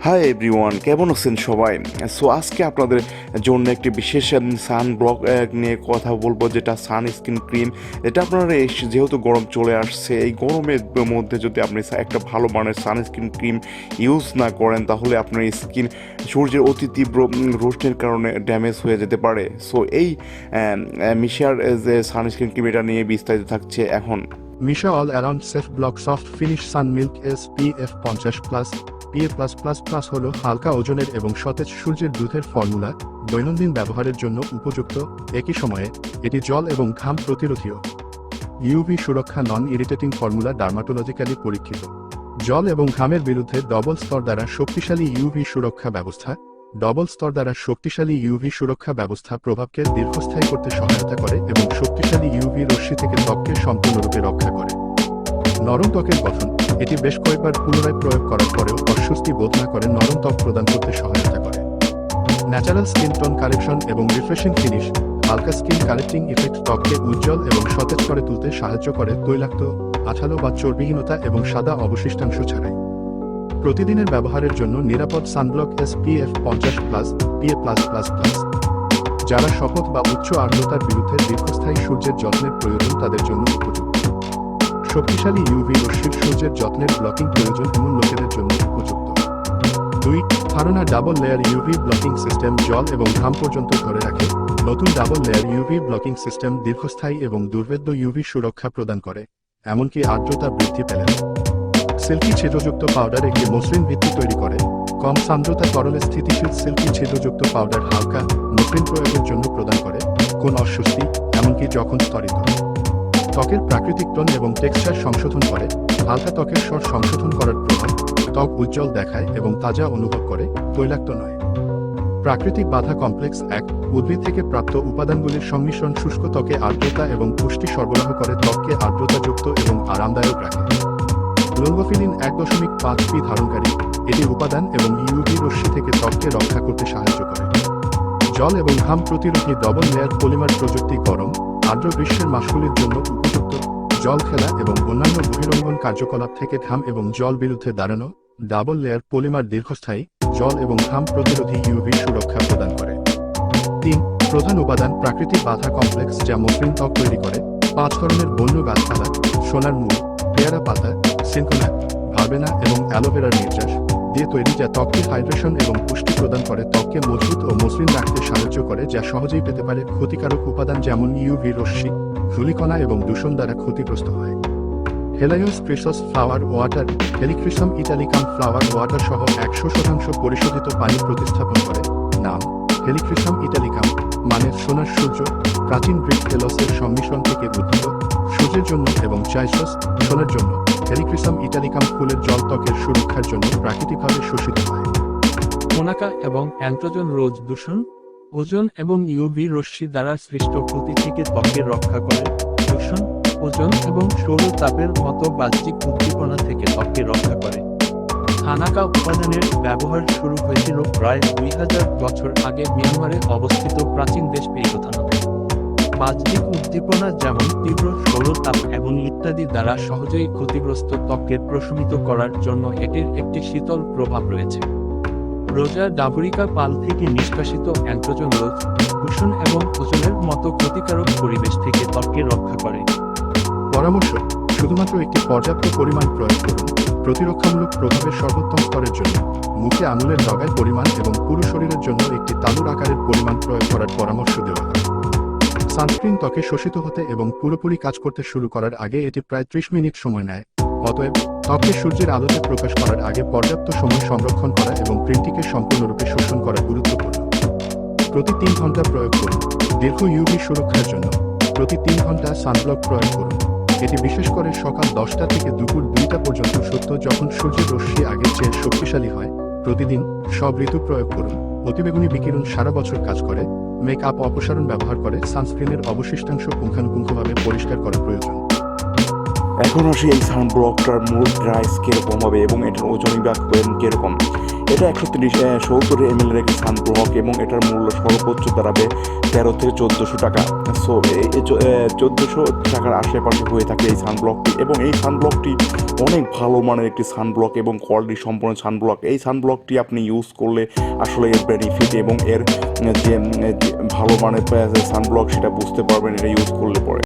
Hi everyone, কেমন আছেন সবাই? সো আজকে আপনাদের জন্য একটি বিশেষ সান ব্লক নিয়ে কথা বলবো, যেটা সানস্ক্রিন ক্রিম। এটা আপনারা যেহেতু গরম চলে আসছে, এই গরমের মধ্যে যদি আপনি একটা ভালো মানের সানস্ক্রিন ক্রিম ইউজ না করেন, তাহলে আপনার স্কিন সূর্যের অতি তীব্র রোশনের কারণে ড্যামেজ হয়ে যেতে পারে। সো এই মিশার যে সানস্ক্রিন ক্রিম, এটা নিয়ে বিস্তারিত থাকছে এখন। Missha all around safe block soft finish sun milk SPF 50+ PA+++ হল হালকা ওজনের এবং সতেজ সূর্যের দুধের ফর্মুলা, দৈনন্দিন ব্যবহারের জন্য উপযুক্ত। একই সময়ে এটি জল এবং ঘাম প্রতিরোধীও। ইউভি সুরক্ষা নন ইরিটেটিং ফর্মুলা, ডার্মাটোলজিক্যালি পরীক্ষিত। জল এবং ঘামের বিরুদ্ধে ডবল স্তর দ্বারা শক্তিশালী ইউভি সুরক্ষা ব্যবস্থা। ডবল স্তর দ্বারা শক্তিশালী ইউভি সুরক্ষা ব্যবস্থা প্রভাবকে দীর্ঘস্থায়ী করতে সহায়তা করে এবং শক্তিশালী ইউভি রশ্মি থেকে ত্বককে সম্পূর্ণরূপে রক্ষা করে। নরম ত্বকের গঠন, এটি বেশ কয়েকবার পুনরায় প্রয়োগ করার পরেও অস্বস্তি বোধ না করে নরম ত্বক প্রদান করতে সহায়তা করে। ন্যাচারাল স্কিন টোন কারেকশন এবং রিফ্রেশিং ফিনিশ, হালকা স্কিন কারেক্টিং ইফেক্ট ত্বককে উজ্জ্বল এবং সতেজ করে তুলতে সাহায্য করে তৈলাক্ত, আঠালো বা চর্বিহীনতা এবং সাদা অবশিষ্টাংশ ছাড়াই। প্রতিদিনের ব্যবহারের জন্য নিরাপদ সানব্লক SPF 50+ PA+++। যারা শপথ বা উচ্চ আর্দ্রতার বিরুদ্ধে দীর্ঘস্থায়ী সূর্যের যত্নের প্রয়োজন, তাদের জন্য উপযুক্ত। শক্তিশালী ইউভি রশ্মির সূর্যের যত্নের ব্লকিং প্রয়োজন এমন লোকেদের জন্য উপযুক্ত। 2. ধারণা double layer UV blocking system জল এবং ঘাম পর্যন্ত ধরে রাখে। নতুন double layer UV blocking system দীর্ঘস্থায়ী এবং দুর্ভেদ্য ইউভি সুরক্ষা প্রদান করে, এমনকি আর্দ্রতা বৃদ্ধি পেলে। সিল্কি ছিদ্রযুক্ত পাউডার একটি মসৃণ ভিত্তি তৈরি করে। কম সান্দ্রতা তরলে স্থিতিশীল সিল্কি ছিদ্রযুক্ত পাউডার হালকা, মসৃণ প্রয়োগের জন্য প্রদান করে কোন অস্বস্তি, এমনকি যখন স্তরিত। ত্বকের প্রাকৃতিক টোন এবং টেক্সচার সংশোধন করে। হালকা ত্বকের স্বর সংশোধন করার প্রভাব, ত্বক উজ্জ্বল দেখায় এবং তাজা অনুভব করে, তৈলাক্ত নয়। প্রাকৃতিক বাধা কমপ্লেক্স 1, উদ্ভিদ থেকে প্রাপ্ত উপাদানগুলির সংমিশ্রণ শুষ্ক ত্বকে আর্দ্রতা এবং পুষ্টি সরবরাহ করে, ত্বককে আর্দ্রতাযুক্ত এবং আরামদায়ক রাখে। লঙ্গোফিলিন 1.5p ধারণকারী, এটি উপাদান এবং ইউভি রশ্মি থেকে ত্বককে রক্ষা করতে সাহায্য করে। জল এবং ঘাম প্রতিরোধী ডবল লেয়ার পলিমার প্রযুক্তি গরম, আর্দ্র গ্রীষ্মের মাসগুলির জন্য উপযুক্ত। জল খেলা এবং অন্যান্য বহিরঙ্গন কার্যকলাপ থেকে ঘাম এবং জল বিরুদ্ধে দাঁড়ানো, ডাবল লেয়ার পলিমার দীর্ঘস্থায়ী, জল এবং ঘাম প্রতিরোধী ইউভি সুরক্ষা প্রদান করে। 3. প্রধান উপাদান প্রাকৃতিক বাধা কমপ্লেক্স, যা মসৃণ ত্বক তৈরি করে। 5 ধরনের বন্য গাছপালা, সোনার মূল, পেয়ারা পাতা, সিনকোনা, ভার্বেনা এবং অ্যালোভেরার নির্যাস দিয়ে তৈরি, যা ত্বককে হাইড্রেশন এবং পুষ্টি প্রদান করে, ত্বককে মজবুত ও মসৃণ রাখতে সাহায্য করে, যা সহজেই পেতে পারে ক্ষতিকারক উপাদান যেমন ইউভি রশ্মি, ধূলিকণা এবং দূষণ দ্বারা ক্ষতিগ্রস্ত হয়। হেলাইওস ক্রিসস ফ্লাওয়ার ওয়াটার, হেলিক্রিসাম ইটালিকাম ফ্লাওয়ার ওয়াটার সহ 100% পরিশোধিত পানি প্রতিস্থাপন করে। নাম হেলিক্রিসাম ইটালিকাম, মানে সোনার সূর্য, প্রাচীন গ্রিক টেলসের সংমিশ্রণ থেকে উদ্ভূত। সূর্যের জন্য এবং চাইসস, সোনার জন্য। হেলিক্রিসাম ইটালিকাম ফুলের জল ত্বকের সুরক্ষার জন্য প্রাকৃতিকভাবে শোষিত হয়। মোনাকা এবং অ্যান্থ্রোজেন রোজ দূষণ, ওজোন এবং ইউভি রশ্মি দ্বারা সৃষ্ট ক্ষতি থেকে ত্বকের রক্ষা করে। দূষণ, ওজোন এবং সৌর তাপের মতো বাহ্যিক উদ্দীপনা থেকে ত্বককে রক্ষা করে। হানাকা উপাদানের ব্যবহার শুরু হয়েছিল প্রায় 2000 বছর আগে মিয়ানমারে অবস্থিত প্রাচীন দেশ পেইকোথানোতে। বাহ্যিক উদ্দীপনা যেমন তীব্র সৌর তাপ এবং ইত্যাদি দ্বারা সহজেই ক্ষতিগ্রস্ত ত্বককে প্রশমিত করার জন্য এটির একটি শীতল প্রভাব রয়েছে। রোজা ডাবরিকা পাল থেকে নিষ্কাশিত অ্যান্থ্রোজেন রোজ, দূষণ এবং ওজোনের মতো ক্ষতিকারক পরিবেশ থেকে ত্বককে রক্ষা করে। পরামর্শ: শুধুমাত্র একটি পর্যাপ্ত পরিমাণ প্রয়োগ করুন। প্রতিরক্ষামূলক প্রভাবের সর্বোত্তম স্তরের জন্য মুখে আঙুলের ডগায় পরিমাণ এবং পুরো শরীরের জন্য একটি তালুর আকারের পরিমাণ প্রয়োগ করার পরামর্শ দেওয়া হয়। সানস্ক্রিন ত্বকে শোষিত হতে এবং পুরোপুরি কাজ করতে শুরু করার আগে এটি প্রায় 30 মিনিট সময় নেয়। অতএব ত্বককে সূর্যের আলোতে প্রকাশ করার আগে পর্যাপ্ত সময় সংরক্ষণ করা এবং ক্রিমটিকে সম্পূর্ণরূপে শোষণ করা গুরুত্বপূর্ণ। প্রতি 3 ঘন্টা প্রয়োগ করুন। দীর্ঘ ইউভি সুরক্ষার জন্য প্রতি 3 ঘন্টা সানব্লক প্রয়োগ করুন। এটি বিশেষ করে সকাল 10টা থেকে দুপুর 2টা পর্যন্ত সত্য, যখন সূর্যের রশ্মি আগের চেয়ে শক্তিশালী হয়। প্রতিদিন সব ঋতু প্রয়োগ করুন। অতিবেগুনি বিকিরণ সারা বছর কাজ করে। মেকআপ অপসারণ ব্যবহার করে সানস্ক্রিনের অবশিষ্টাংশ পুঙ্খানুপুঙ্খভাবে পরিষ্কার করা প্রয়োজন। এখন আসি এই সান ব্লকটার মূল প্রাইস কীরকম হবে এবং এটার ওজন বা কীরকম। এটা 170 ml একটি সান ব্লক এবং এটার মূল্য সর্বোচ্চ দাঁড়াবে 13 থেকে 1400 টাকা। সো এই 1400 টাকার আশেপাশে হয়ে থাকে এই সানব্লকটি, এবং এই সানব্লকটি অনেক ভালো মানের একটি সানব্লক এবং কোয়ালিটি সম্পন্ন সানব্লক। এই সানব্লকটি আপনি ইউজ করলে আসলে এর বেনিফিট এবং এর যে ভালো মানের সানব্লক সেটা বুঝতে পারবেন এটা ইউজ করলে পরে।